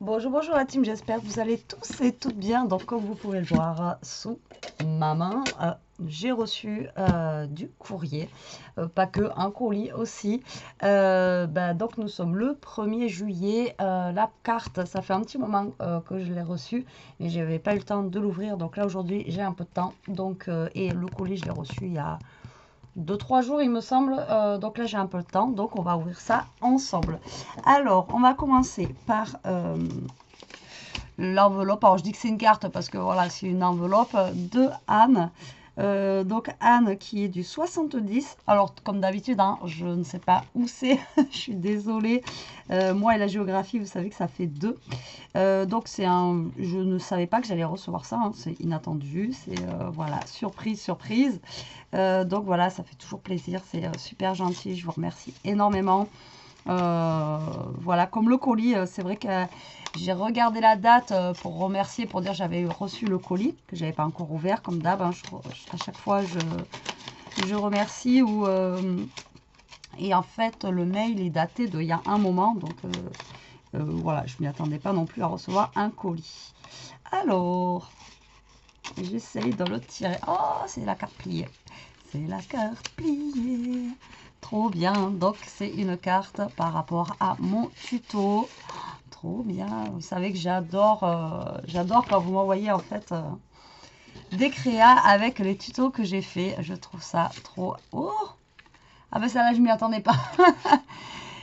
Bonjour, bonjour la team, j'espère que vous allez tous et toutes bien. Donc comme vous pouvez le voir sous ma main, j'ai reçu du courrier, pas que, un colis aussi. Donc nous sommes le 1er juillet, la carte, ça fait un petit moment que je l'ai reçue, mais je n'avais pas eu le temps de l'ouvrir. Donc là aujourd'hui j'ai un peu de temps, et le colis je l'ai reçu il y a 2-3 jours il me semble, donc là j'ai un peu de temps, donc on va ouvrir ça ensemble. Alors on va commencer par l'enveloppe. Alors je dis que c'est une carte parce que voilà, c'est une enveloppe de Anne. Donc Anne qui est du 70. Alors comme d'habitude, hein, je ne sais pas où c'est, je suis désolée. Moi et la géographie, vous savez que ça fait 2. Donc c'est un, je ne savais pas que j'allais recevoir ça, hein, c'est inattendu, c'est voilà, surprise, surprise. Donc voilà, ça fait toujours plaisir, c'est super gentil, je vous remercie énormément. Voilà, comme le colis, c'est vrai que j'ai regardé la date pour remercier, pour dire que j'avais reçu le colis, que j'avais pas encore ouvert, comme d'hab, hein, à chaque fois je remercie, et en fait le mail est daté d'il y a un moment, donc voilà, je m'y attendais pas non plus à recevoir un colis. Alors, j'essaye de le tirer. Oh, c'est la carte pliée. C'est la carte pliée. Trop bien. Donc, c'est une carte par rapport à mon tuto. Trop bien. Vous savez que j'adore quand vous m'envoyez en fait des créas avec les tutos que j'ai fait. Je trouve ça trop... Oh, ah ben ça là, je m'y attendais pas.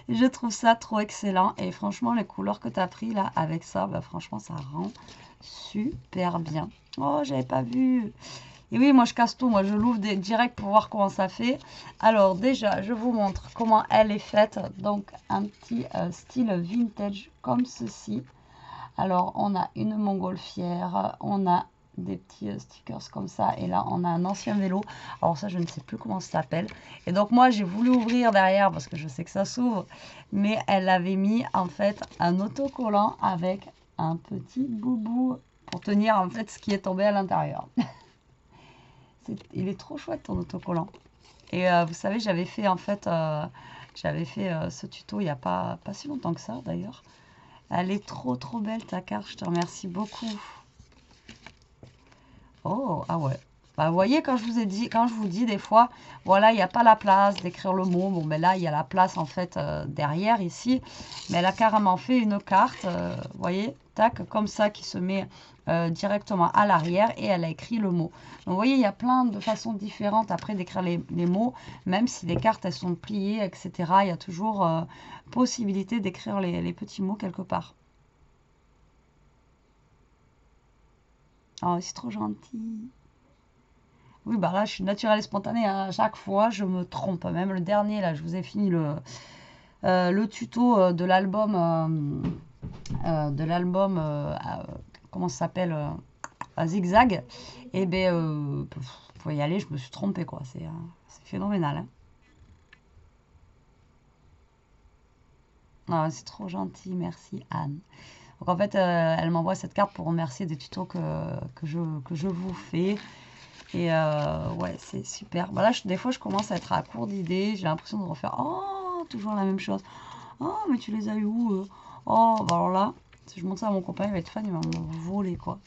Je trouve ça trop excellent. Et franchement, les couleurs que tu as pris là avec ça, bah, franchement, ça rend super bien. Oh, j'avais pas vu. Et oui, moi je casse tout, moi je l'ouvre direct pour voir comment ça fait. Alors déjà, je vous montre comment elle est faite. Donc un petit style vintage comme ceci. Alors on a une montgolfière, on a des petits stickers comme ça. Et là, on a un ancien vélo. Alors ça, je ne sais plus comment ça s'appelle. Et donc moi, j'ai voulu ouvrir derrière parce que je sais que ça s'ouvre. Mais elle avait mis en fait un autocollant avec un petit boubou pour tenir en fait ce qui est tombé à l'intérieur. Il est trop chouette ton autocollant. Et vous savez, j'avais fait en fait, ce tuto il n'y a pas si longtemps que ça d'ailleurs. Elle est trop belle ta carte, je te remercie beaucoup. Oh, ah ouais. Bah, vous voyez, quand je vous dis des fois, voilà, il n'y a pas la place d'écrire le mot. Bon, mais là, il y a la place en fait derrière ici. Mais elle a carrément fait une carte, vous voyez, tac, comme ça, qui se met directement à l'arrière et elle a écrit le mot. Donc, vous voyez, il y a plein de façons différentes après d'écrire les mots, même si les cartes, elles sont pliées, etc. Il y a toujours possibilité d'écrire les petits mots quelque part. Oh, c'est trop gentil. Oui, bah là, je suis naturelle et spontanée, hein. À chaque fois, je me trompe. Même le dernier, là, je vous ai fini le tuto de l'album, comment ça s'appelle, à Zigzag. Et ben, faut y aller, je me suis trompée, quoi. C'est phénoménal, hein. Ah, c'est trop gentil, merci Anne. Donc en fait, elle m'envoie cette carte pour remercier des tutos que je vous fais. Et ouais, c'est super. Bah là, des fois, je commence à être à court d'idées. J'ai l'impression de refaire, oh, toujours la même chose. Oh, mais tu les as eu où Oh, bah alors là, si je montre ça à mon copain, il va être fan, il va me voler, quoi.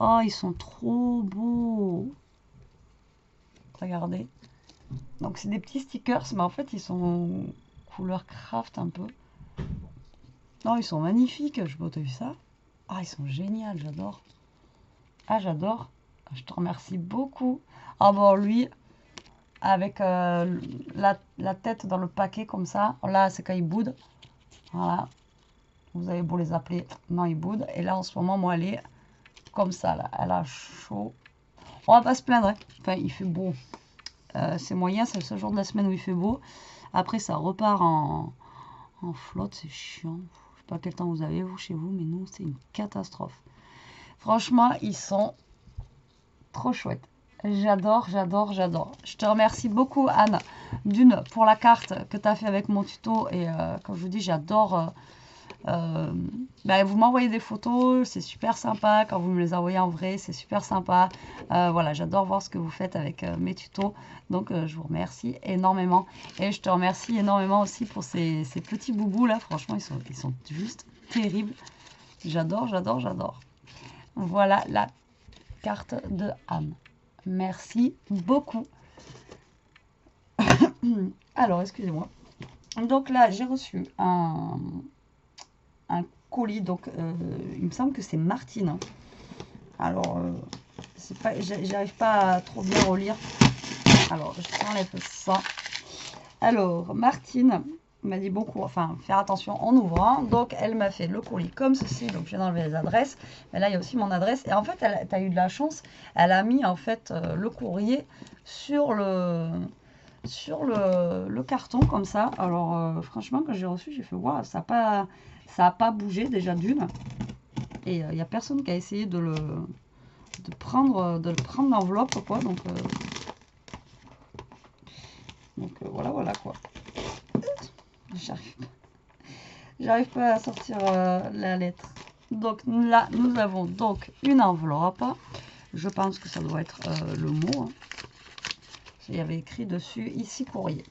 Oh, ils sont trop beaux. Regardez. Donc, c'est des petits stickers, mais en fait, ils sont couleur craft un peu. Non, ils sont magnifiques. Je peux t'as vu ça? Ah, ils sont géniaux, j'adore. Ah, j'adore. Je te remercie beaucoup. Ah bon, lui, avec la tête dans le paquet comme ça. Là, c'est quand il boude. Voilà. Vous avez beau les appeler, non, il boude. Et là, en ce moment, moi, elle est comme ça, là. Elle a chaud. On va pas se plaindre, hein. Enfin, il fait beau. C'est moyen, c'est ce jour de la semaine où il fait beau. Après, ça repart en flotte, c'est chiant. Je sais pas quel temps vous avez, vous, chez vous, mais nous, c'est une catastrophe. Franchement, ils sont trop chouettes. J'adore, j'adore, j'adore. Je te remercie beaucoup, Anne, d'une, pour la carte que tu as fait avec mon tuto. Et comme je vous dis, j'adore. Vous m'envoyez des photos, c'est super sympa. Quand vous me les envoyez en vrai, c'est super sympa. Voilà, j'adore voir ce que vous faites avec mes tutos. Donc, je vous remercie énormément. Et je te remercie énormément aussi pour ces petits boubous là. Franchement, ils sont juste terribles. J'adore, j'adore, j'adore. Voilà la carte de Anne. Merci beaucoup. Alors, excusez-moi. Donc là, j'ai reçu un colis. Donc, il me semble que c'est Martine. Hein. Alors, c'est pas, j'arrive pas à trop bien relire. Alors, je t'enlève ça. Alors, Martine m'a dit bon cours, enfin, faire attention en ouvrant. Donc, elle m'a fait le colis comme ceci. Donc, je viens d'enlever les adresses. Mais là, il y a aussi mon adresse. Et en fait, tu as eu de la chance. Elle a mis, en fait, le courrier sur le carton comme ça. Alors, franchement, quand j'ai reçu, j'ai fait waouh, ça a pas bougé déjà d'une. Et il n'y a personne qui a essayé de prendre l'enveloppe, quoi. Donc voilà, voilà, quoi. J'arrive pas à sortir la lettre. Donc là, nous avons donc une enveloppe. Je pense que ça doit être le mot. Hein. Il y avait écrit dessus, ici courrier.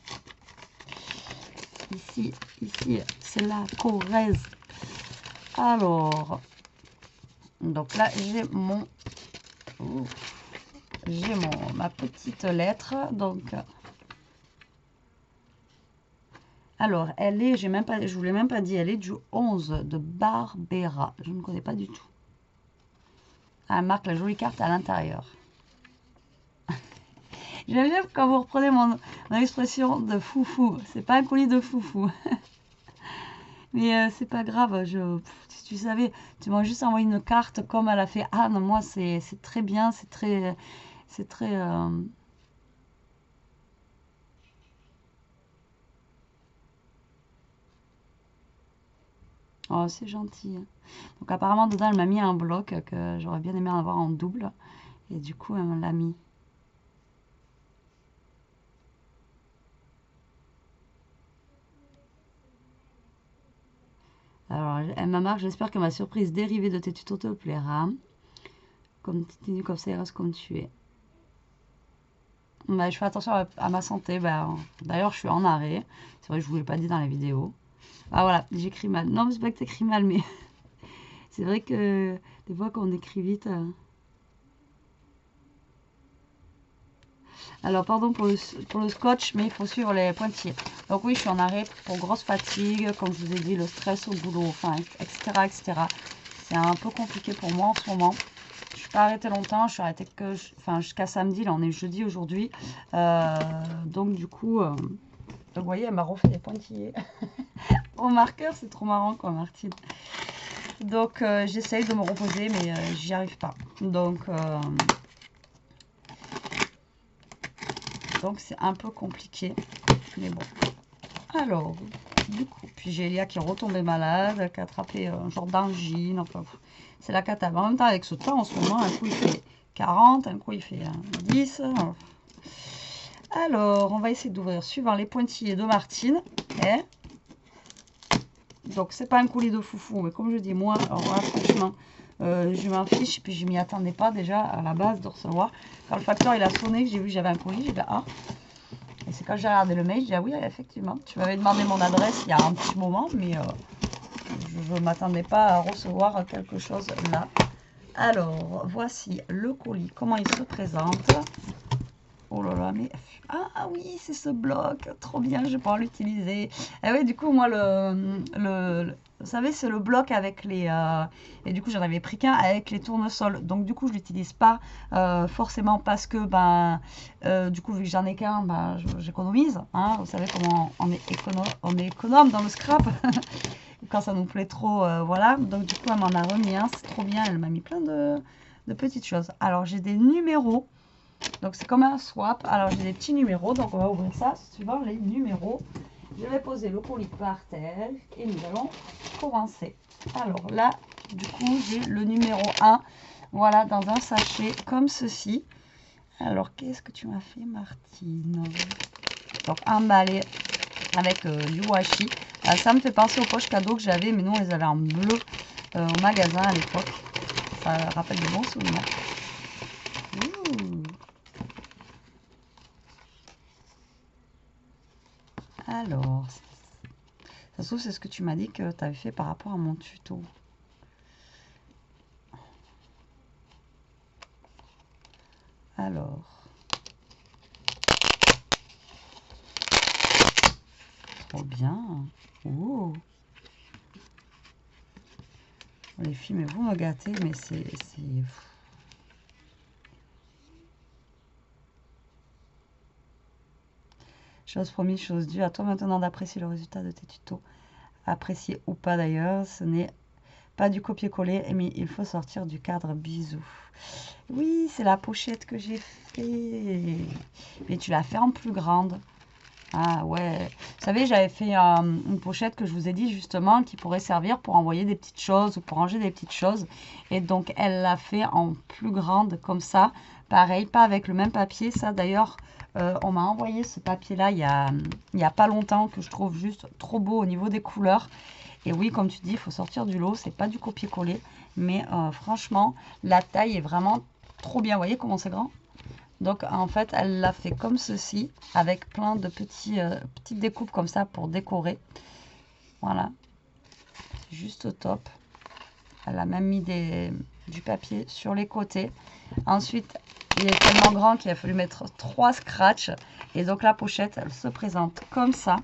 Ici, c'est la Corrèze. Alors, donc là, j'ai ma petite lettre. Donc, alors, elle est, je vous l'ai même pas dit, elle est du 11 de Barbera. Je ne connais pas du tout. Ah, elle marque la jolie carte à l'intérieur. J'aime bien quand vous reprenez mon expression de foufou. C'est pas un colis de foufou. Mais c'est pas grave. Si tu savais, tu m'as juste envoyé une carte comme elle a fait Anne. Moi, c'est très bien. C'est très... Oh, c'est gentil. Donc apparemment, dedans, elle m'a mis un bloc que j'aurais bien aimé en avoir en double. Et du coup, elle me l'a mis. Alors, elle m'a marqué, j'espère que ma surprise dérivée de tes tutos te plaira. Continue comme ça, reste comme tu es. Bah, je fais attention à ma santé. Bah, d'ailleurs, je suis en arrêt. C'est vrai que je ne vous l'ai pas dit dans la vidéo. Ah voilà, j'écris mal. Non, mais c'est pas que tu écris mal, mais c'est vrai que des fois quand on écrit vite... Alors, pardon pour le scotch, mais il faut suivre les pointillés. Donc oui, je suis en arrêt pour grosse fatigue, comme je vous ai dit, le stress au boulot, enfin, etc., etc. C'est un peu compliqué pour moi en ce moment. Je suis pas arrêtée longtemps, je suis arrêtée que, jusqu'à samedi. Là, on est jeudi aujourd'hui. Donc du coup, vous voyez, elle m'a refait des pointillés. Au marqueur, c'est trop marrant, quoi, Martine. Donc, j'essaye de me reposer, mais j'y arrive pas. Donc c'est un peu compliqué. Mais bon. Alors, du coup, puis j'ai Elia qui est retombée malade, qui a attrapé un genre d'angine. Enfin, c'est la cata. En même temps, avec ce temps, en ce moment, un coup il fait 40, un coup il fait 10. Alors, on va essayer d'ouvrir suivant les pointillés de Martine. Donc, c'est pas un colis de foufou, mais comme je dis, moi, alors là, franchement, je m'en fiche. Et puis, je m'y attendais pas déjà à la base de recevoir. Quand le facteur il a sonné, que j'ai vu que j'avais un colis, j'ai dit ah. Et c'est quand j'ai regardé le mail, j'ai dit ah oui, effectivement, tu m'avais demandé mon adresse il y a un petit moment, mais je ne m'attendais pas à recevoir quelque chose là. Alors, voici le colis, comment il se présente. Oh là là, mais... Ah oui, c'est ce bloc, trop bien, je vais pouvoir l'utiliser. Et oui, du coup, moi, vous savez, c'est le bloc avec les... et du coup, j'en avais pris qu'un avec les tournesols. Donc, du coup, je l'utilise pas forcément parce que, du coup, vu que j'en ai qu'un, j'économise. Hein, vous savez comment on est économe dans le scrap. Quand ça nous plaît trop, voilà. Donc, du coup, elle m'en a remis un, c'est trop bien. Elle m'a mis plein de petites choses. Alors, j'ai des numéros. Donc c'est comme un swap. Alors j'ai des petits numéros, donc on va ouvrir ça suivant les numéros. Je vais poser le colis par terre et nous allons commencer. Alors là, du coup, j'ai le numéro 1, voilà, dans un sachet comme ceci. Alors qu'est-ce que tu m'as fait, Martine? Donc emballé avec du washi. Ça me fait penser aux poches cadeaux que j'avais, mais nous on les avait en bleu au magasin à l'époque. Ça rappelle de bons souvenirs. Ouh. Alors, ça se trouve, c'est ce que tu m'as dit que tu avais fait par rapport à mon tuto. Alors, trop bien. Oh. Les filles, mais vous me gâtez, mais c'est... Chose promise, chose due. À toi maintenant d'apprécier le résultat de tes tutos. Apprécier ou pas d'ailleurs, ce n'est pas du copier-coller, mais il faut sortir du cadre. Bisous. Oui, c'est la pochette que j'ai fait. Mais tu l'as fait en plus grande. Ah ouais. Vous savez, j'avais fait une pochette que je vous ai dit justement qui pourrait servir pour envoyer des petites choses ou pour ranger des petites choses. Et donc, elle l'a fait en plus grande comme ça. Pareil, pas avec le même papier. Ça d'ailleurs, on m'a envoyé ce papier-là il y a pas longtemps que je trouve juste trop beau au niveau des couleurs. Et oui, comme tu dis, il faut sortir du lot. C'est pas du copier-coller. Mais franchement, la taille est vraiment trop bien. Vous voyez comment c'est grand? Donc en fait, elle l'a fait comme ceci, avec plein de petites découpes comme ça pour décorer. Voilà, juste top. Elle a même mis du papier sur les côtés. Ensuite, il est tellement grand qu'il a fallu mettre 3 scratchs. Et donc la pochette, elle se présente comme ça.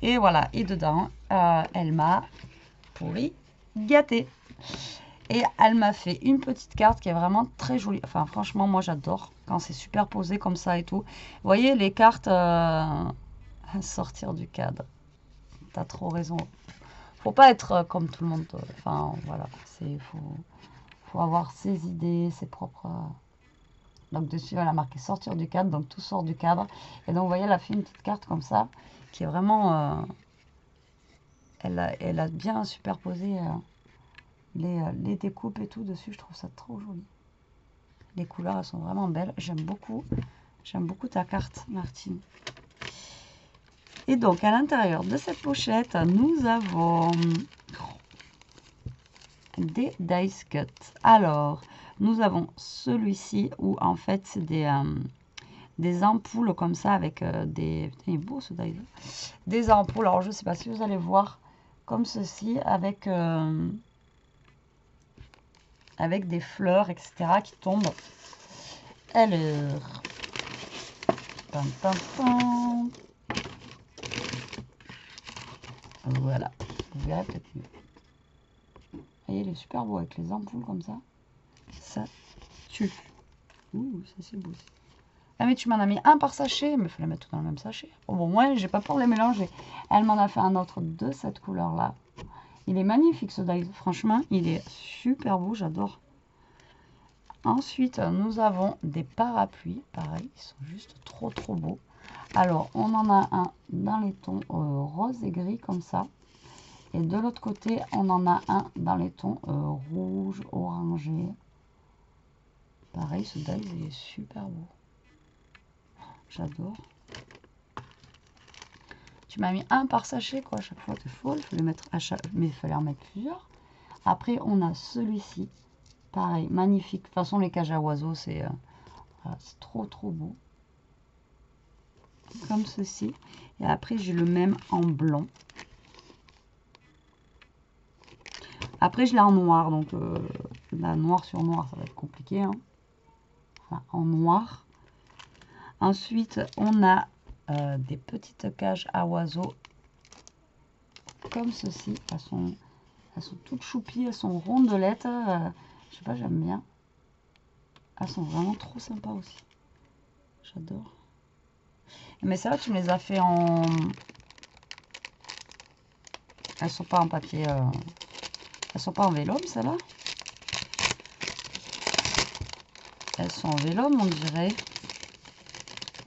Et voilà, et dedans, elle m'a pourri gâté. Et elle m'a fait une petite carte qui est vraiment très jolie. Enfin, franchement, moi, j'adore quand c'est superposé comme ça et tout. Vous voyez, les cartes sortir du cadre. T'as trop raison. Faut pas être comme tout le monde. Enfin, voilà. Faut avoir ses idées, ses propres... Donc, dessus, elle a marqué sortir du cadre. Donc, tout sort du cadre. Et donc, vous voyez, elle a fait une petite carte comme ça qui est vraiment... elle a bien superposé... les découpes et tout dessus, je trouve ça trop joli. Les couleurs, elles sont vraiment belles. J'aime beaucoup ta carte, Martine. Et donc, à l'intérieur de cette pochette, nous avons des dice cuts. Alors, nous avons celui-ci où, en fait, c'est des ampoules comme ça avec des... Putain, il est beau ce dice. Des ampoules. Alors, je ne sais pas si vous allez voir comme ceci avec... avec des fleurs, etc. qui tombent. Alors, pam, pam, pam. Voilà, vous verrez peut-être mieux. Vous voyez, il est super beau avec les ampoules comme ça. Ça tue. Ouh, ça c'est beau aussi. Ah mais tu m'en as mis un par sachet, mais il fallait mettre tout dans le même sachet. Oh, bon, moi, j'ai pas peur de les mélanger. Elle m'en a fait un autre de cette couleur-là. Il est magnifique ce die. Franchement, il est super beau, j'adore. Ensuite, nous avons des parapluies. Pareil, ils sont juste trop trop beaux. Alors, on en a un dans les tons rose et gris comme ça. Et de l'autre côté, on en a un dans les tons rouge, orangé. Pareil, ce die, il est super beau. J'adore. Tu m'as mis un par sachet, quoi. À chaque fois, t'es folle. Il fallait mettre mais il fallait en mettre plusieurs. Après, on a celui-ci. Pareil, magnifique. De toute façon, les cages à oiseaux, c'est voilà, trop, trop beau. Comme ceci. Et après, j'ai le même en blanc. Après, je l'ai en noir. Donc, là, noir sur noir, ça va être compliqué. Hein. Voilà, en noir. Ensuite, on a des petites cages à oiseaux. Comme ceci. Elles sont toutes choupies. Elles sont rondelettes. Je sais pas, j'aime bien. Elles sont vraiment trop sympas aussi. J'adore. Mais celles-là, tu me les as fait en... Elles sont pas en papier... Elles sont pas en vélum, celles-là. Elles sont en vélum, on dirait.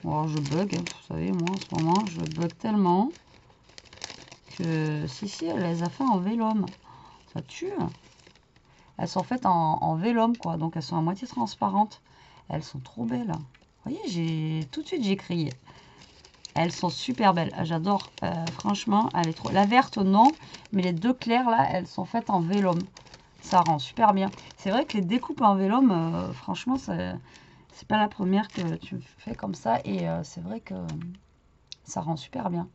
Oh, je bug, hein, vous savez, moi, en ce moment, je bug tellement que... Si, elle les a fait en vélum. Ça tue. Elles sont faites en vélum, quoi. Donc, elles sont à moitié transparentes. Elles sont trop belles. Vous voyez, tout de suite, j'ai crié. Elles sont super belles. J'adore. Franchement, elle est trop... La verte, non. Mais les deux claires, là, elles sont faites en vélum. Ça rend super bien. C'est vrai que les découpes en vélum, franchement, c'est pas la première que tu fais comme ça. Et c'est vrai que ça rend super bien.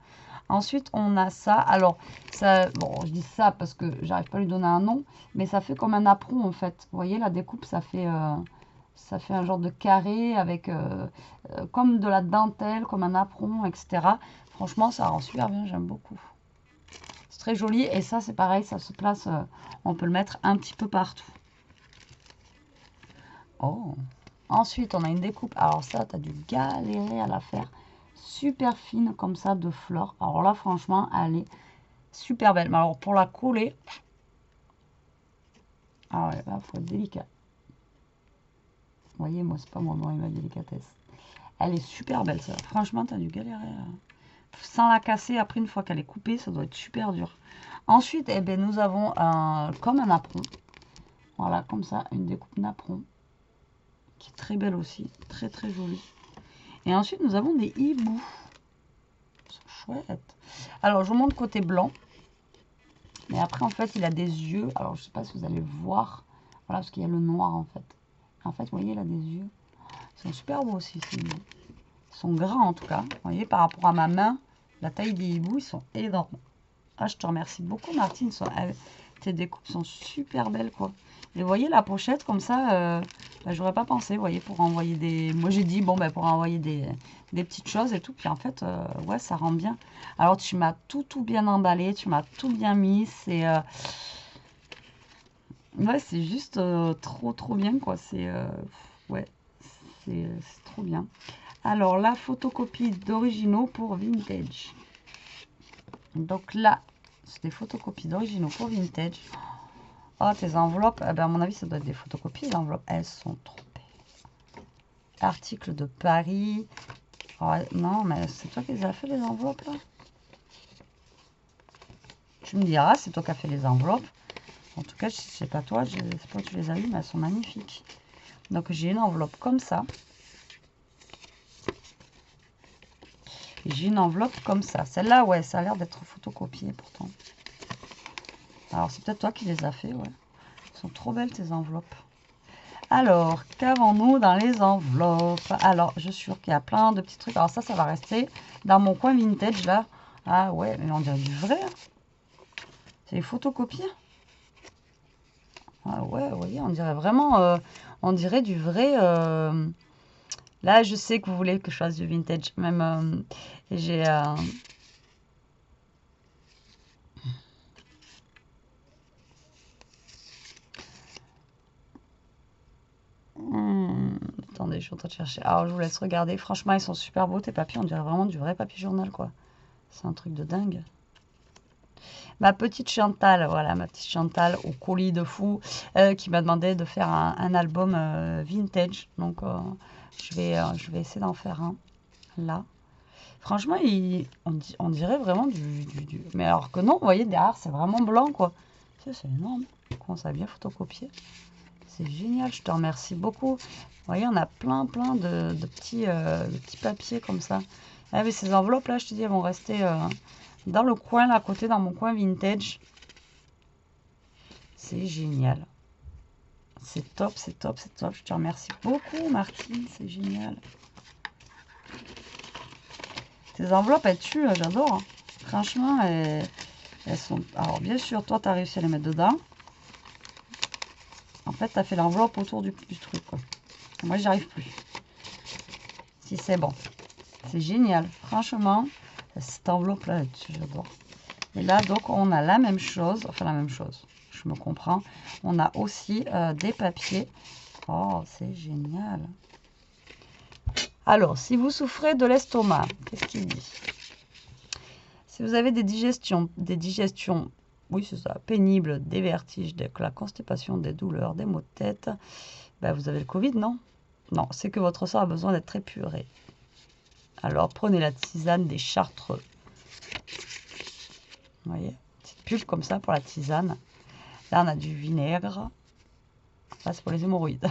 Ensuite, on a ça. Alors, ça, bon, je dis ça parce que j'arrive pas à lui donner un nom. Mais ça fait comme un apron, en fait. Vous voyez, la découpe, ça fait Ça fait un genre de carré avec comme de la dentelle, comme un apron, etc. Franchement, ça rend super bien, j'aime beaucoup. C'est très joli et ça, c'est pareil, ça se place, on peut le mettre un petit peu partout. Oh. Ensuite, on a une découpe. Alors ça, tu as dû galérer à la faire. Super fine comme ça de fleurs. Alors là, franchement, elle est super belle. Mais alors pour la coller, ah ouais, là, faut être délicat. Vous voyez, moi, c'est pas mon nom et ma délicatesse. Elle est super belle, ça. Franchement, tu as dû galérer. Sans la casser, après, une fois qu'elle est coupée, ça doit être super dur. Ensuite, eh ben, nous avons comme un apron. Voilà, comme ça, une découpe napperon. Qui est très belle aussi. Très, très jolie. Et ensuite, nous avons des hiboux. C'est chouette. Alors, je vous montre côté blanc. Mais après, en fait, il a des yeux. Alors, je sais pas si vous allez voir. Voilà, parce qu'il y a le noir, en fait. En fait, vous voyez, il a des yeux. Ils sont super beaux aussi, ces hiboux. Ils sont grands, en tout cas. Vous voyez, par rapport à ma main, la taille des hiboux, ils sont énormes. Ah, je te remercie beaucoup, Martine. Tes découpes sont super belles, quoi. Et vous voyez, la pochette, comme ça, j'aurais pas pensé, vous voyez, pour envoyer des... Moi, j'ai dit, bon, ben, pour envoyer des petites choses et tout. Puis, en fait, ouais, ça rend bien. Alors, tu m'as tout bien emballé. Tu m'as tout bien mis. C'est... Ouais, c'est juste trop bien, quoi. C'est... ouais, c'est trop bien. Alors, la photocopie d'originaux pour vintage. Donc là, c'est des photocopies d'originaux pour vintage. Oh, tes enveloppes, eh ben, à mon avis, ça doit être des photocopies, les enveloppes. Elles sont trop belles. Article de Paris. Oh, non, mais c'est toi qui les as fait, les enveloppes, là? Tu me diras, c'est toi qui as fait les enveloppes. En tout cas, je sais pas toi, je sais pas où tu les as eues, mais elles sont magnifiques. Donc, j'ai une enveloppe comme ça. J'ai une enveloppe comme ça. Celle-là, ouais, ça a l'air d'être photocopié, pourtant. Alors, c'est peut-être toi qui les as fait, ouais. Elles sont trop belles, tes enveloppes. Alors, qu'avons-nous dans les enveloppes? Alors, je suis sûre qu'il y a plein de petits trucs. Alors ça va rester dans mon coin vintage, là. Ah ouais, mais on dirait du vrai. Hein. C'est les photocopies. Ah ouais, vous voyez, on dirait vraiment... on dirait du vrai... Là, je sais que vous voulez que je fasse du vintage. Même, j'ai... attendez, je suis en train de chercher. Alors, je vous laisse regarder. Franchement, ils sont super beaux, tes papiers. On dirait vraiment du vrai papier journal, quoi. C'est un truc de dingue. Ma petite Chantal, voilà, ma petite Chantal au colis de fou, qui m'a demandé de faire un album vintage. Donc, je vais essayer d'en faire un, là. Franchement, on dirait vraiment du... Mais alors que non, vous voyez, derrière, c'est vraiment blanc, quoi. C'est énorme. Comment ça a bien photocopié. C'est génial, je te remercie beaucoup. Vous voyez, on a plein de petits papiers comme ça. Ah, mais ces enveloppes, là, je te dis, elles vont rester... dans le coin, là, à côté, dans mon coin vintage. C'est génial. C'est top, c'est top, c'est top. Je te remercie beaucoup, Martine. C'est génial. Tes enveloppes, elles tuent, j'adore. Hein. Franchement, elles sont... Alors, bien sûr, toi, tu as réussi à les mettre dedans. En fait, tu as fait l'enveloppe autour du truc, quoi. Moi, j'y arrive plus. Si, c'est bon. C'est génial. Franchement, cette enveloppe-là, j'adore. Et là, donc, on a la même chose. Enfin, la même chose. Je me comprends. On a aussi des papiers. Oh, c'est génial. Alors, si vous souffrez de l'estomac, qu'est-ce qu'il dit? Si vous avez des digestions, oui, c'est ça, pénibles, des vertiges, de la constipation, des douleurs, des maux de tête, ben, vous avez le Covid, non? Non, c'est que votre sang a besoin d'être épuré. Alors, prenez la tisane des chartreux. Vous voyez, petite pub comme ça pour la tisane. Là, on a du vinaigre. Là, c'est pour les hémorroïdes.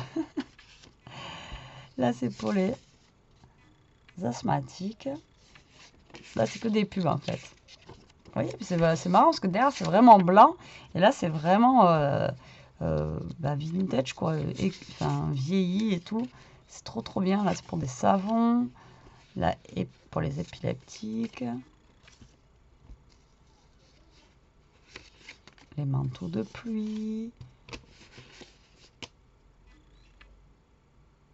Là, c'est pour les asthmatiques. Là, c'est que des pubs, en fait. Vous voyez, c'est marrant parce que derrière, c'est vraiment blanc. Et là, c'est vraiment vintage, quoi. Enfin, vieilli et tout. C'est trop bien. Là, c'est pour des savons. Là, et pour les épileptiques. Les manteaux de pluie. Vous voyez, c'est vraiment...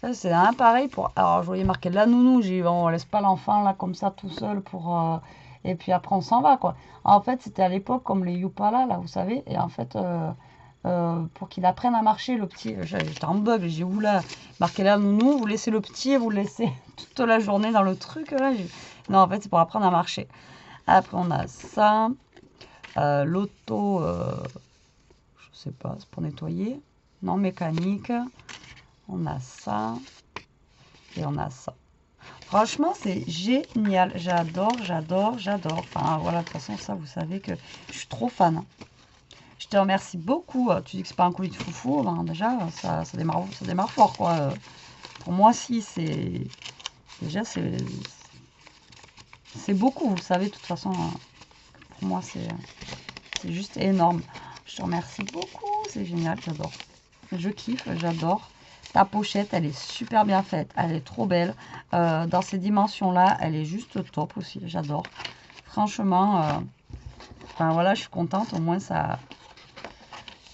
Ça, c'est un pareil pour... Alors, je voyais marqué la nounou. J'ai dit, bon, on laisse pas l'enfant là comme ça tout seul pour... Et puis après, on s'en va, quoi. En fait, c'était à l'époque comme les Yupala, là, vous savez. Et en fait, pour qu'il apprenne à marcher, le petit... J'étais en bug. J'ai dit, oula, marqué la nounou, vous laissez le petit et vous le laissez toute la journée dans le truc, là. Non, en fait, c'est pour apprendre à marcher. Après, on a ça. L'auto... je sais pas, c'est pour nettoyer. Non, mécanique. On a ça. Et on a ça. Franchement, c'est génial. J'adore, j'adore, j'adore. Enfin, voilà, de toute façon, ça, vous savez que je suis trop fan. Je te remercie beaucoup. Tu dis que c'est pas un colis de foufou. Ben, déjà, ça démarre fort, quoi. Pour moi, si, c'est... Déjà, c'est beaucoup, vous le savez, de toute façon. Pour moi, c'est juste énorme. Je te remercie beaucoup. C'est génial, j'adore. Je kiffe, j'adore. Ta pochette, elle est super bien faite. Elle est trop belle. Dans ces dimensions-là, elle est juste top aussi. J'adore. Franchement, enfin voilà, je suis contente. Au moins, ça...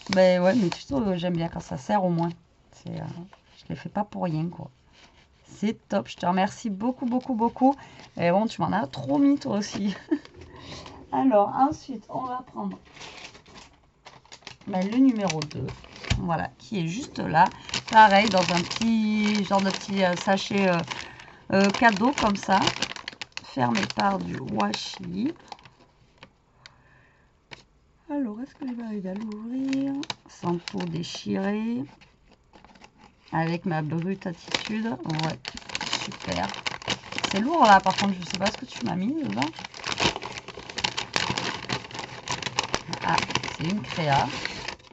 Ben ouais, mais tutos, j'aime bien quand ça sert au moins. Je les fais pas pour rien, quoi. C'est top. Je te remercie beaucoup, beaucoup, beaucoup. Et bon, tu m'en as trop mis, toi aussi. Alors, ensuite, on va prendre le numéro 2. Voilà, qui est juste là. Pareil, dans un petit genre de petit sachet cadeau comme ça. Fermé par du washi. Alors, est-ce que je vais arriver à l'ouvrir sans tout déchirer? Avec ma brute attitude. Ouais, super. C'est lourd là, par contre, je sais pas ce que tu m'as mis dedans. Ah, c'est une créa.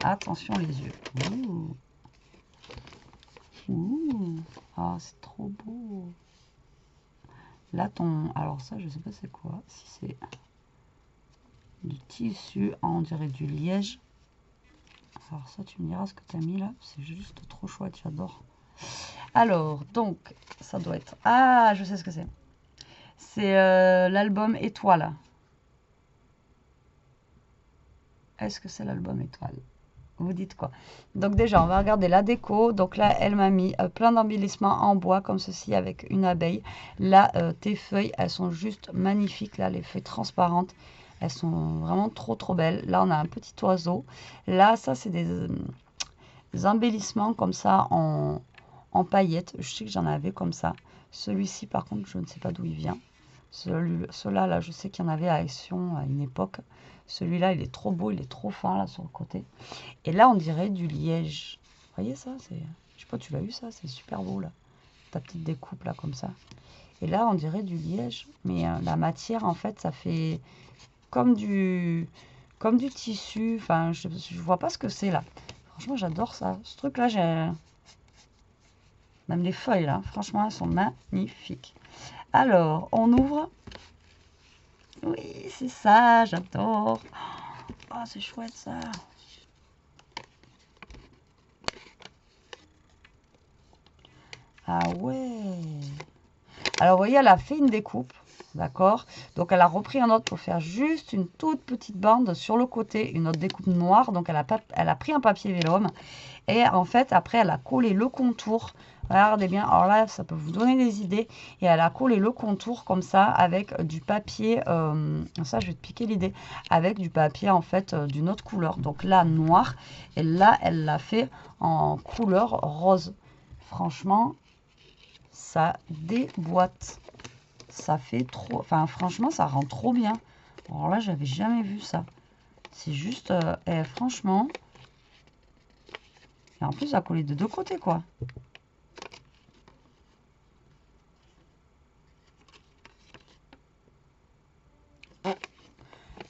Attention les yeux. Ouh. Ouh. Ah, c'est trop beau. Là, alors ça, je sais pas c'est quoi. Si c'est du tissu, on dirait du liège. Alors ça, tu me diras ce que tu as mis là. C'est juste trop chouette, j'adore. Alors, donc, ça doit être... Ah, je sais ce que c'est. C'est l'album Étoile. Est-ce que c'est l'album Étoile? Vous dites quoi? Donc déjà, on va regarder la déco. Donc là, elle m'a mis plein d'embellissements en bois, comme ceci, avec une abeille. Là, tes feuilles, elles sont juste magnifiques. Là, les feuilles transparentes, elles sont vraiment trop, trop belles. Là, on a un petit oiseau. Là, ça, c'est des embellissements comme ça en paillettes. Je sais que j'en avais comme ça. Celui-ci, par contre, je ne sais pas d'où il vient. Ceux-là, là, je sais qu'il y en avait à Action à une époque. Celui-là, il est trop beau, il est trop fin, là, sur le côté. Et là, on dirait du liège. Vous voyez ça? Je sais pas, tu l'as vu ça? C'est super beau, là. Ta petite découpe, là, comme ça. Et là, on dirait du liège. Mais la matière, en fait, ça fait comme du tissu. Enfin, je vois pas ce que c'est, là. Franchement, j'adore ça. Ce truc-là, j'ai... Même les feuilles, là. Franchement, elles sont magnifiques. Alors, on ouvre. Oui, c'est ça, j'adore. Oh, c'est chouette, ça. Ah ouais. Alors, vous voyez, elle a fait une découpe. D'accord? Donc, elle a repris un autre pour faire juste une toute petite bande sur le côté. Une autre découpe noire. Donc, elle a pris un papier vélum. Et en fait, après, elle a collé le contour. Regardez bien. Alors là, ça peut vous donner des idées. Et elle a collé le contour comme ça avec du papier. Ça, je vais te piquer l'idée. Avec du papier, en fait, d'une autre couleur. Donc là, noir. Et là, elle l'a fait en couleur rose. Franchement, ça déboîte. Ça fait trop... Enfin, franchement, ça rend trop bien. Alors là, j'avais jamais vu ça. C'est juste... franchement... Et en plus, ça a collé de deux côtés, quoi.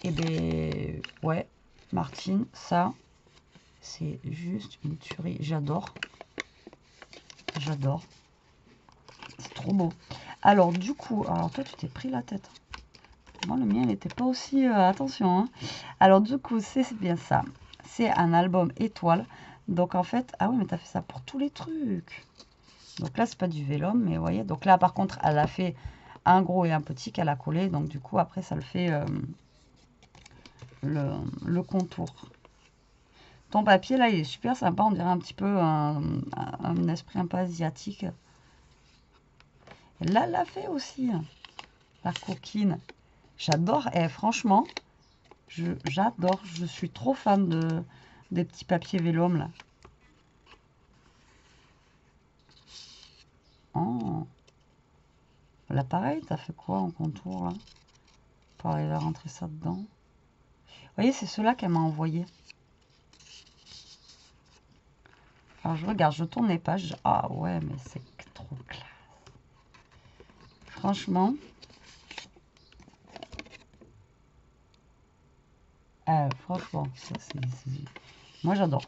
Et ben, ouais, Martine, ça, c'est juste une tuerie. J'adore. J'adore. C'est trop beau. Alors, du coup, alors toi, tu t'es pris la tête. Moi, le mien, il n'était pas aussi... attention, hein. Alors, du coup, c'est bien ça. C'est un album étoile. Donc, en fait... Ah oui, mais tu as fait ça pour tous les trucs. Donc là, c'est pas du vélum, mais vous voyez. Donc là, par contre, elle a fait un gros et un petit qu'elle a collé. Donc, du coup, après, ça le fait... le contour. Ton papier, là, il est super sympa. On dirait un petit peu un esprit un peu asiatique. Là, elle l'a fait aussi, la coquine. J'adore. Et franchement, j'adore. Je suis trop fan des petits papiers vélum, là. Oh. Là, pareil, t'as fait quoi en contour, là? Pour arriver à rentrer ça dedans. Vous voyez, c'est ceux-là qu'elle m'a envoyé. Alors, je regarde, je tourne les pages. Ah ouais, mais c'est trop classe. Franchement. Franchement, ça, moi, j'adore.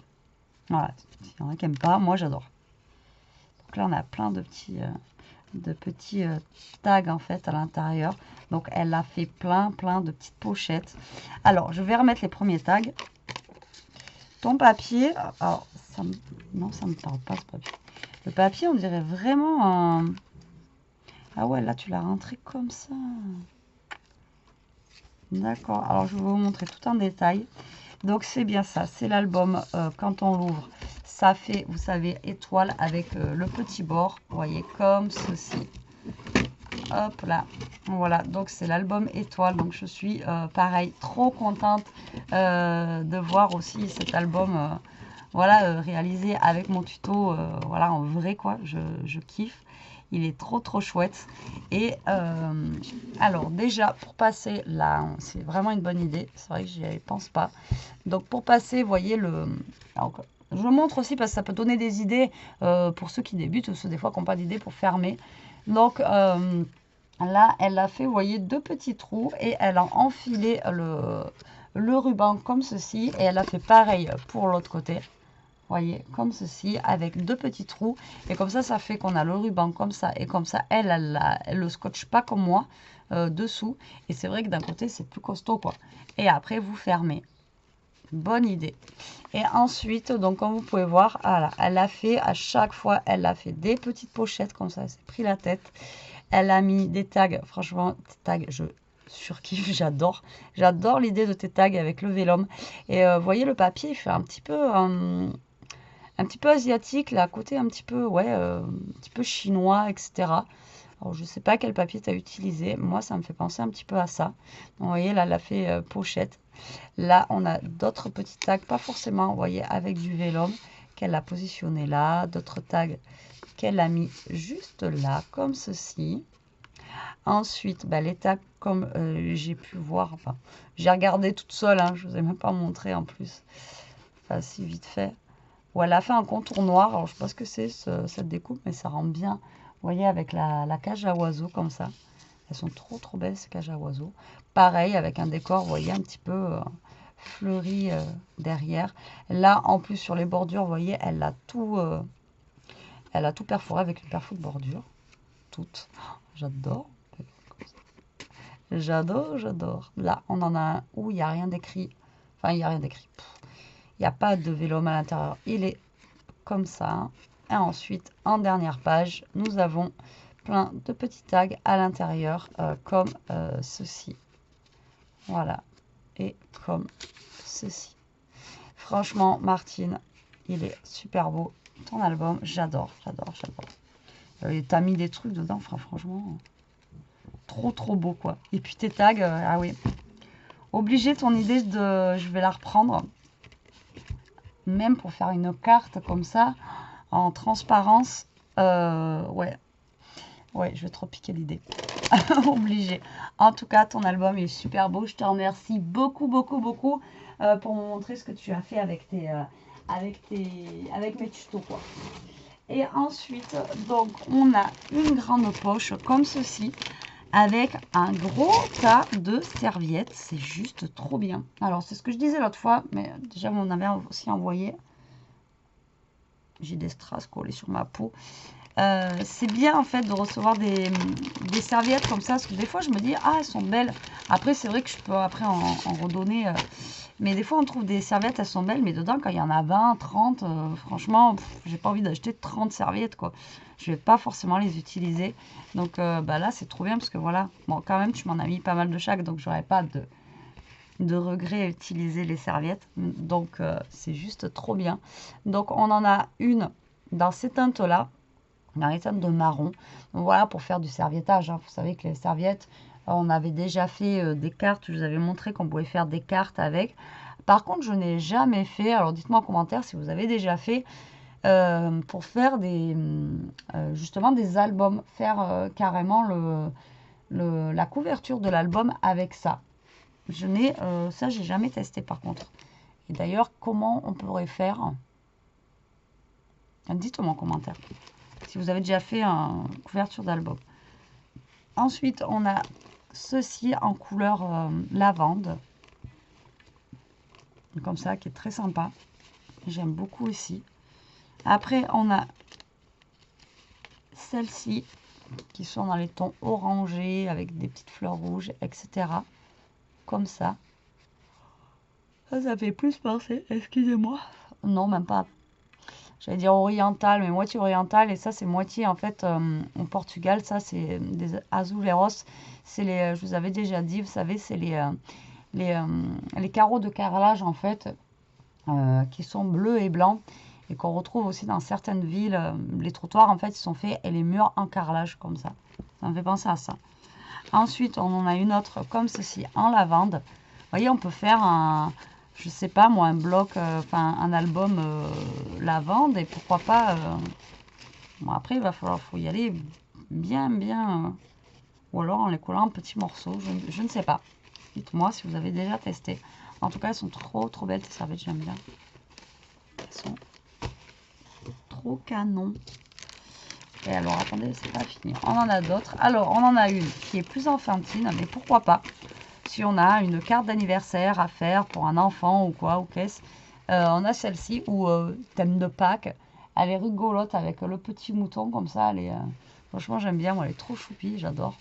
Voilà, s'il y en a qui n'aiment pas, moi, j'adore. Donc là, on a plein de petits tags, en fait, à l'intérieur. Donc, elle a fait plein de petites pochettes. Alors, je vais remettre les premiers tags. Ton papier, alors, non, ça ne me parle pas, ce papier. Le papier, on dirait vraiment un... Ah ouais, là, tu l'as rentré comme ça. D'accord, alors je vais vous montrer tout en détail. Donc, c'est bien ça, c'est l'album. Quand on l'ouvre, ça fait, vous savez, étoile avec le petit bord. Vous voyez, comme ceci. Hop là, voilà, donc c'est l'album étoile. Donc, je suis, pareil, trop contente de voir aussi cet album... voilà, réalisé avec mon tuto, voilà, en vrai, quoi, je kiffe. Il est trop chouette. Et alors, déjà, pour passer là, c'est vraiment une bonne idée. C'est vrai que j'y pense pas. Donc, pour passer, vous voyez, alors, je le montre aussi parce que ça peut donner des idées pour ceux qui débutent ou ceux des fois qui n'ont pas d'idée pour fermer. Donc, là, elle a fait, vous voyez, 2 petits trous et elle a enfilé le ruban comme ceci. Et elle a fait pareil pour l'autre côté. Voyez, comme ceci, avec 2 petits trous. Et comme ça fait qu'on a le ruban comme ça. Et comme ça, elle le scotche pas comme moi dessous. Et c'est vrai que d'un côté, c'est plus costaud, quoi. Et après, vous fermez. Bonne idée. Et ensuite, donc, comme vous pouvez voir, voilà, elle a fait, à chaque fois, elle a fait des petites pochettes comme ça. Elle s'est pris la tête. Elle a mis des tags. Franchement, des tags, je surkiffe, j'adore. J'adore l'idée de tes tags avec le vélum. Et vous voyez, le papier, il fait un petit peu asiatique, là, côté un petit peu, ouais, un petit peu chinois, etc. Alors, je sais pas quel papier tu as utilisé. Moi, ça me fait penser un petit peu à ça. Donc, vous voyez, là, elle a fait pochette. Là, on a d'autres petits tags, pas forcément, vous voyez, avec du vélum, qu'elle a positionné là. D'autres tags qu'elle a mis juste là, comme ceci. Ensuite, bah, les tags, comme j'ai pu voir, enfin, j'ai regardé toute seule, hein, je ne vous ai même pas montré en plus. Enfin, si vite fait. Où elle a fait un contour noir. Alors, je ne sais pas ce que c'est cette découpe, mais ça rend bien. Vous voyez, avec la cage à oiseaux comme ça. Elles sont trop belles, ces cages à oiseaux. Pareil, avec un décor, vous voyez, un petit peu fleuri derrière. Là, en plus, sur les bordures, vous voyez, elle a tout perforé avec une perfo de bordure. Toutes. J'adore. J'adore. Là, on en a un où il n'y a rien d'écrit. Enfin, il n'y a rien d'écrit. Il n'y a pas de vélum à l'intérieur. Il est comme ça. Et ensuite, en dernière page, nous avons plein de petits tags à l'intérieur, comme ceci. Voilà. Et comme ceci. Franchement, Martine, il est super beau. Ton album, j'adore. T'as mis des trucs dedans, franchement, trop beau, quoi. Et puis tes tags, ah oui. Obligé, ton idée de... Je vais la reprendre. Même pour faire une carte comme ça, en transparence. Ouais, je vais trop piquer l'idée. Obligé. En tout cas, ton album est super beau. Je te remercie beaucoup pour me montrer ce que tu as fait avec avec mes tutos, quoi. Et ensuite, donc, on a une grande poche comme ceci, avec un gros tas de serviettes. C'est juste trop bien. Alors, c'est ce que je disais l'autre fois, mais déjà, on avait aussi envoyé. J'ai des strass collés sur ma peau. C'est bien, en fait, de recevoir des serviettes comme ça, parce que des fois, je me dis, ah, elles sont belles. Après, c'est vrai que je peux après en redonner. Mais des fois, on trouve des serviettes, elles sont belles, mais dedans, quand il y en a 20, 30, franchement, j'ai pas envie d'acheter 30 serviettes, quoi. Je vais pas forcément les utiliser. Donc, bah là, c'est trop bien, parce que voilà. Bon, quand même, tu m'en as mis pas mal de chaque, donc j'aurais pas de regret à utiliser les serviettes. Donc, c'est juste trop bien. Donc, on en a une dans ces teintes-là, dans les teintes de marron. Donc, voilà, pour faire du serviettage. Hein. Vous savez que les serviettes, on avait déjà fait des cartes. Je vous avais montré qu'on pouvait faire des cartes avec. Par contre, je n'ai jamais fait. Alors, dites-moi en commentaire si vous avez déjà fait pour faire justement des albums. Faire carrément la couverture de l'album avec ça. Ça, j'ai jamais testé par contre. Et d'ailleurs, comment on pourrait faire? Dites-moi en commentaire si vous avez déjà fait une couverture d'album. Ensuite, on a ceci en couleur lavande. Comme ça, qui est très sympa. J'aime beaucoup aussi. Après, on a celles-ci qui sont dans les tons orangés avec des petites fleurs rouges, etc. Comme ça. Ça fait plus penser, excusez-moi. Non, même pas. J'allais dire oriental, mais moitié oriental. Et ça, c'est moitié, en fait, au Portugal. Ça, c'est des azuleros. C'est les, je vous avais déjà dit, vous savez, c'est les carreaux de carrelage, en fait, qui sont bleus et blancs. Et qu'on retrouve aussi dans certaines villes. Les trottoirs, en fait, ils sont faits et les murs en carrelage, comme ça. Ça me fait penser à ça. Ensuite, on en a une autre comme ceci, en lavande. Vous voyez, on peut faire je sais pas moi, un bloc, enfin un album lavande, et pourquoi pas. Bon, après, il va falloir faut y aller bien, ou alors en les collant en petits morceaux, je ne sais pas. Dites-moi si vous avez déjà testé. En tout cas, elles sont trop belles, ces serviettes, j'aime bien. Elles sont trop canon. Et alors, attendez, c'est pas fini. On en a d'autres. Alors, on en a une qui est plus enfantine, mais pourquoi pas. Si on a une carte d'anniversaire à faire pour un enfant ou quoi, ou qu'est-ce. On a celle-ci, ou thème de Pâques. Elle est rigolote avec le petit mouton comme ça. Elle est, franchement, j'aime bien. Moi, elle est trop choupie, j'adore.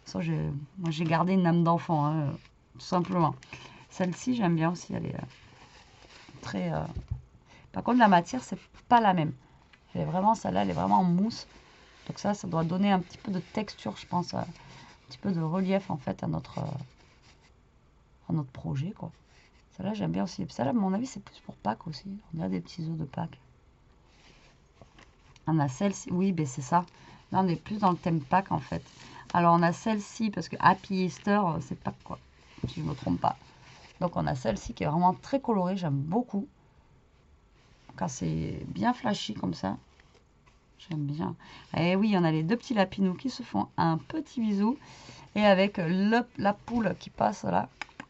Ça, moi, j'ai gardé une âme d'enfant, hein, tout simplement. Celle-ci, j'aime bien aussi. Elle est très... Par contre, la matière, c'est pas la même. Elle est vraiment, celle-là, elle est vraiment en mousse. Donc ça doit donner un petit peu de texture, je pense. Un petit peu de relief, en fait, à notre projet, quoi. Celle-là, j'aime bien aussi. Celle-là, à mon avis, c'est plus pour Pâques aussi. On a des petits œufs de Pâques. On a celle-ci. Oui, ben c'est ça. Là, on est plus dans le thème Pâques, en fait. Alors, on a celle-ci, parce que Happy Easter, c'est Pâques, quoi. Si je ne me trompe pas. Donc, on a celle-ci qui est vraiment très colorée. J'aime beaucoup. Quand c'est bien flashy, comme ça. J'aime bien. Et oui, on a les deux petits lapinous qui se font un petit bisou. Et avec la poule qui passe là.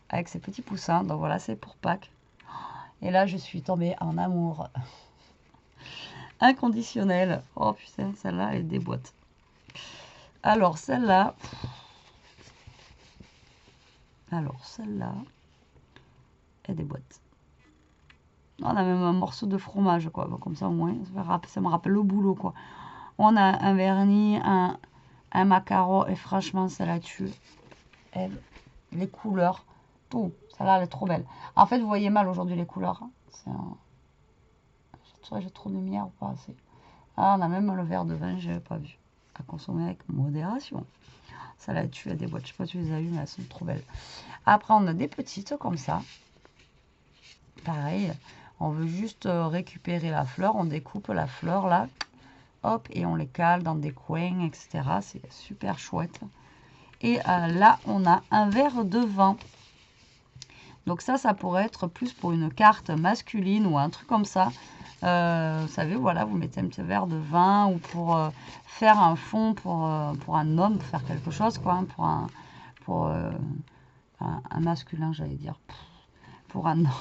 Avec ses petits poussins. Donc voilà, c'est pour Pâques. Et là, je suis tombée en amour inconditionnel. Oh putain, celle-là, elle déboîte. Alors, celle-là. Elle déboîte. On a même un morceau de fromage, quoi. Comme ça, au moins, ça me rappelle le boulot, quoi. On a un vernis, un macaron. Et franchement, celle-là tue. Les couleurs, tout. Celle-là, elle est trop belle. En fait, vous voyez mal aujourd'hui les couleurs. Hein. J'ai trop de lumière ou pas assez. Ah, on a même le verre de vin, je n'avais pas vu. À consommer avec modération. Celle-là, tu as des boîtes. Je sais pas si tu les as eues, mais elles sont trop belles. Après, on a des petites comme ça. Pareil, on veut juste récupérer la fleur. On découpe la fleur là. Hop, et on les cale dans des coins, etc. C'est super chouette. Et là, on a un verre de vin. Donc ça pourrait être plus pour une carte masculine ou un truc comme ça. Vous savez, voilà, vous mettez un petit verre de vin ou pour faire un fond pour un homme, pour faire quelque chose, quoi, hein, pour un masculin, j'allais dire, pour un homme.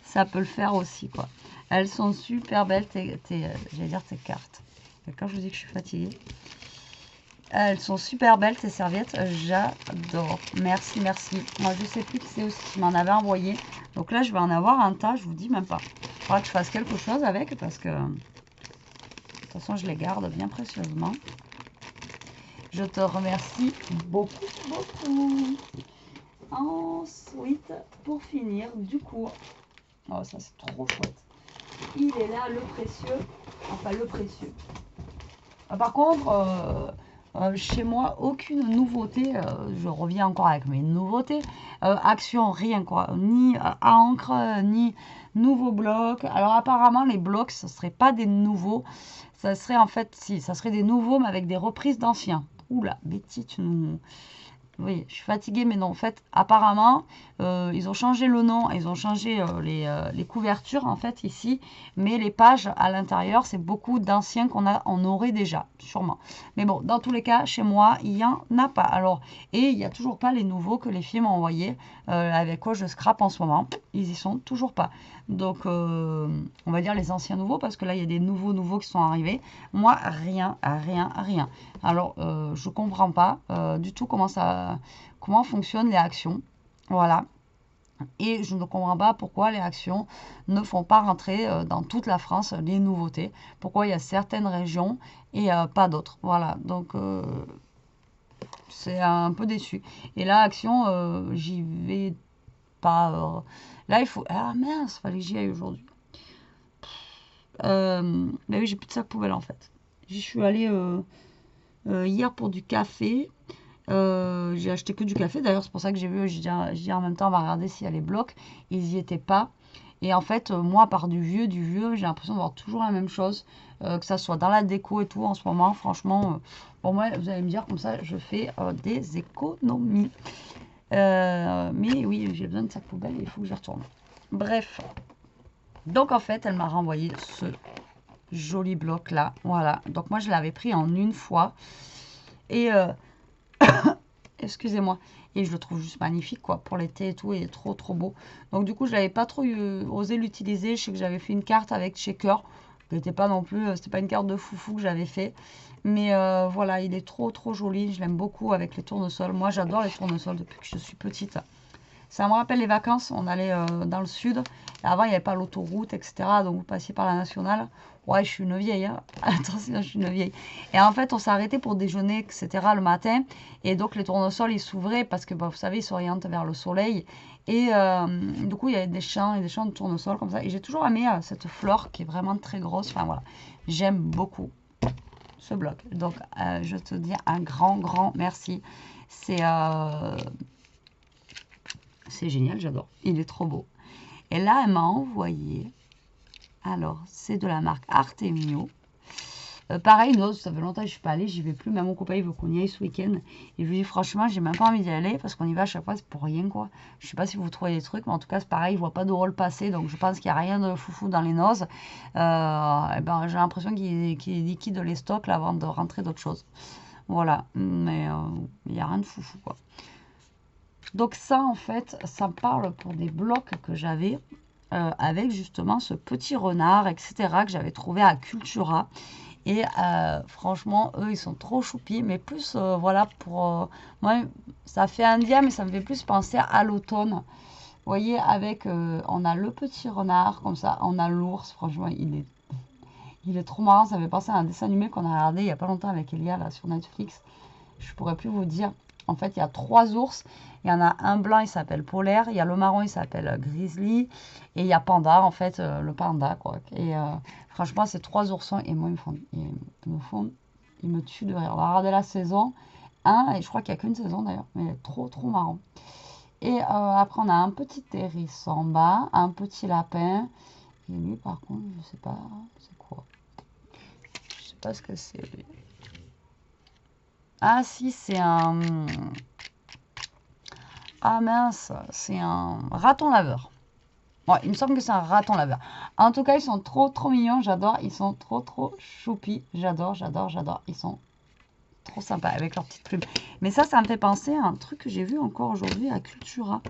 Ça peut le faire aussi, quoi. Elles sont super belles, j'allais dire tes cartes. Et quand je vous dis que je suis fatiguée. Elles sont super belles, tes serviettes. J'adore. Merci, merci. Moi, je sais plus qui c'est aussi qui m'en avait envoyé. Donc là, je vais en avoir un tas. Je vous dis même pas. Il faudra que je fasse quelque chose avec parce que... De toute façon, je les garde bien précieusement. Je te remercie beaucoup, beaucoup. Ensuite, pour finir, du coup... Oh, ça, c'est trop chouette. Il est là, le précieux. Enfin, le précieux. Par contre... Chez moi, aucune nouveauté. Je reviens encore avec mes nouveautés. Action, rien quoi. Ni encre, ni nouveaux blocs. Alors apparemment, les blocs, ce ne serait pas des nouveaux. Ça serait en fait, si, ça serait des nouveaux, mais avec des reprises d'anciens. Oula, Betty, tu nous... Oui, je suis fatiguée, mais non, en fait, apparemment, ils ont changé le nom, ils ont changé les couvertures, en fait, ici, mais les pages à l'intérieur, c'est beaucoup d'anciens on aurait déjà, sûrement. Mais bon, dans tous les cas, chez moi, il n'y en a pas. Alors, et il n'y a toujours pas les nouveaux que les filles m'ont envoyés, avec quoi je scrape en ce moment. Ils y sont toujours pas. Donc, on va dire les anciens nouveaux, parce que là, il y a des nouveaux qui sont arrivés. Moi, rien, rien, rien. Alors, je comprends pas du tout comment fonctionnent les actions. Voilà. Et je ne comprends pas pourquoi les actions ne font pas rentrer dans toute la France les nouveautés. Pourquoi il y a certaines régions et pas d'autres. Voilà. Donc, c'est un peu déçu. Et là, action, j'y vais pas. Là, il faut... Ah mince, fallait que j'y aille aujourd'hui. Mais oui, j'ai plus de sac poubelle en fait. J'y suis allée hier pour du café. J'ai acheté que du café. D'ailleurs, c'est pour ça que j'ai vu, j'ai dit en même temps, on va regarder s'il y a les blocs. Ils n'y étaient pas. Et en fait, moi, par du vieux, j'ai l'impression d'avoir toujours la même chose. Que ça soit dans la déco et tout en ce moment. Franchement, pour moi, vous allez me dire, comme ça, je fais des économies. Mais oui, j'ai besoin de sac poubelle et il faut que je retourne. Bref. Donc, en fait, elle m'a renvoyé ce joli bloc là. Voilà. Donc, moi, je l'avais pris en une fois. Et... excusez-moi, et je le trouve juste magnifique quoi pour l'été et tout, il est trop trop beau. Donc du coup je n'avais pas trop osé l'utiliser. Je sais que j'avais fait une carte avec Shaker, qui n'était pas non plus, c'était pas une carte de foufou que j'avais fait, mais voilà, il est trop trop joli, je l'aime beaucoup avec les tournesols. Moi j'adore les tournesols depuis que je suis petite. Ça me rappelle les vacances, on allait dans le sud. Et avant, il n'y avait pas l'autoroute, etc. Donc, vous passiez par la nationale. Ouais, je suis une vieille. Hein. Attention, je suis une vieille. Et en fait, on s'est arrêté pour déjeuner, etc. le matin. Et donc, les tournesols, ils s'ouvraient parce que, bah, vous savez, ils s'orientent vers le soleil. Et du coup, il y avait des champs et des champs de tournesols comme ça. Et j'ai toujours aimé cette fleur qui est vraiment très grosse. Enfin, voilà. J'aime beaucoup ce bloc. Donc, je te dis un grand, grand merci. C'est génial, j'adore. Il est trop beau. Et là, elle m'a envoyé. Alors, c'est de la marque Artemio. Pareil, une autre, ça fait longtemps que je suis pas allée, j'y vais plus. Même mon copain, il veut qu'on y aille ce week-end. Et je lui dis, franchement, j'ai même pas envie d'y aller parce qu'on y va à chaque fois, c'est pour rien, quoi. Je sais pas si vous trouvez des trucs, mais en tout cas, c'est pareil, je vois pas de rôle passer. Donc, je pense qu'il n'y a rien de foufou dans les nozes. Et ben, j'ai l'impression qu'il liquide les stocks là, avant de rentrer d'autres choses. Voilà. Mais il n'y a rien de foufou, quoi. Donc ça, en fait, ça me parle pour des blocs que j'avais avec justement ce petit renard, etc. que j'avais trouvé à Cultura. Et franchement, eux, ils sont trop choupis. Mais plus, voilà, pour moi, ça fait indien, mais ça me fait plus penser à l'automne. Vous voyez, avec, on a le petit renard, comme ça, on a l'ours. Franchement, il est trop marrant. Ça me fait penser à un dessin animé qu'on a regardé il n'y a pas longtemps avec Elia, là, sur Netflix. Je pourrais plus vous dire. En fait, il y a 3 ours. Il y en a un blanc, il s'appelle Polaire. Il y a le marron, il s'appelle Grizzly. Et il y a Panda, en fait, le panda, quoi. Et franchement, ces 3 oursons, et moi, ils me tuent de rire. On va regarder la saison 1, et je crois qu'il n'y a qu'une saison, d'ailleurs. Mais trop, trop marrant. Et après, on a un petit hérisson en bas, un petit lapin. Et lui, par contre, je sais pas, c'est quoi. Je sais pas ce que c'est, lui. Ah si, c'est un... Ah mince, c'est un raton laveur. Ouais, il me semble que c'est un raton laveur. En tout cas, ils sont trop trop mignons, j'adore. Ils sont trop trop choupis. J'adore, j'adore, j'adore. Ils sont trop sympas avec leurs petites plumes. Mais ça me fait penser à un truc que j'ai vu encore aujourd'hui à Cultura.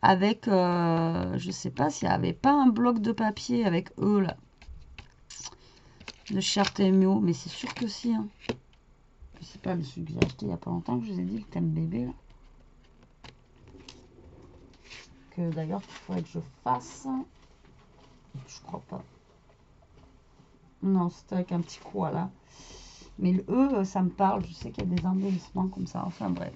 Avec, je sais pas s'il n'y avait pas un bloc de papier avec eux là. De chez Artemio, mais c'est sûr que si. Hein. Je sais pas, celui que j'ai acheté il n'y a pas longtemps, que je vous ai dit, le thème bébé là. Que d'ailleurs, il faudrait que je fasse. Je crois pas. Non, c'était avec un petit quoi là. Mais le E, ça me parle. Je sais qu'il y a des embellissements comme ça. Enfin bref.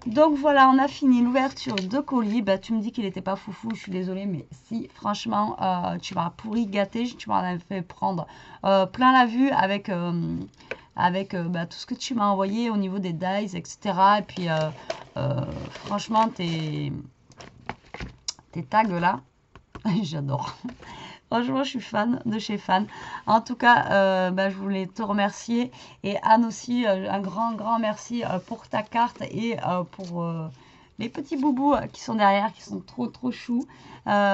Donc voilà, on a fini l'ouverture de colis. Bah, tu me dis qu'il n'était pas foufou, je suis désolée, mais si, franchement, tu m'as pourri gâté, tu m'en as fait prendre plein la vue avec avec bah, tout ce que tu m'as envoyé au niveau des dies, etc. Et puis, franchement, tes tags là, j'adore. Franchement, je suis fan de chez Fan. En tout cas, bah, je voulais te remercier. Et Anne aussi, un grand merci pour ta carte et pour les petits boubous qui sont derrière, qui sont trop choux.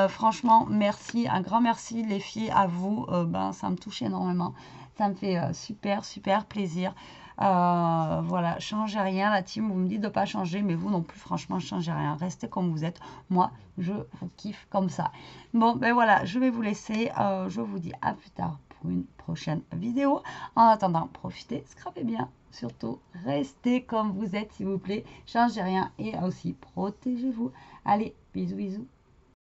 Franchement, merci. Un grand merci, les filles, à vous. Ben, ça me touche énormément. Ça me fait super plaisir. Voilà, changez rien, la team. Vous me dites de pas changer, mais vous non plus, franchement, changez rien. Restez comme vous êtes. Moi, je vous kiffe comme ça. Bon, ben voilà, je vais vous laisser. Je vous dis à plus tard pour une prochaine vidéo. En attendant, profitez, scrapez bien. Surtout, restez comme vous êtes, s'il vous plaît. Changez rien et aussi, protégez-vous. Allez, bisous.